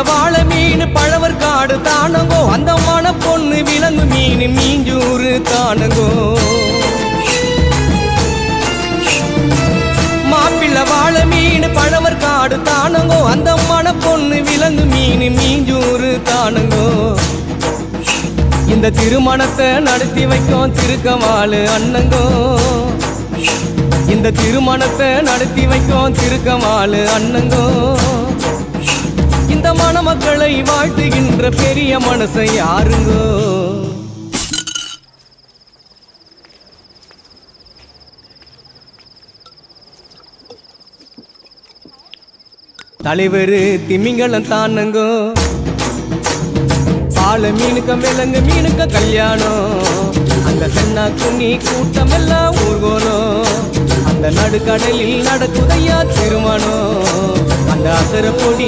வாழை மீன் பழவர் காடு தானங்கோ அந்த மன பொண்ணு விலங்கு மீன் மீஞ்சூறு தானங்கோ மாப்பிள்ள வாழை மீன் பழவர் காடு தானங்கோ அந்த மன பொண்ணு விலங்கு மீன் மீஞ்சூறு தானங்கோ இந்த திருமணத்தை நடத்தி வைக்கும் திருக்கமாலு அண்ணங்கோ இந்த திருமணத்தை நடத்தி வைக்கும் திருக்கமாலு அண்ணங்கோ இந்த மணமக்களை வாழ்த்துகின்ற பெரிய மனசை யாருங்கோ தலைவர் திமிங்கலம் தானங்கோ பால மீனுக்க விலங்கு மீனுக்க கல்யாணம் அந்த சென்னா குனி கூட்டம் எல்லாம் ஊர்கோணும் அந்த நடுக்கடலில் நடக்குதையா திருமணம் அந்த அசர பொடி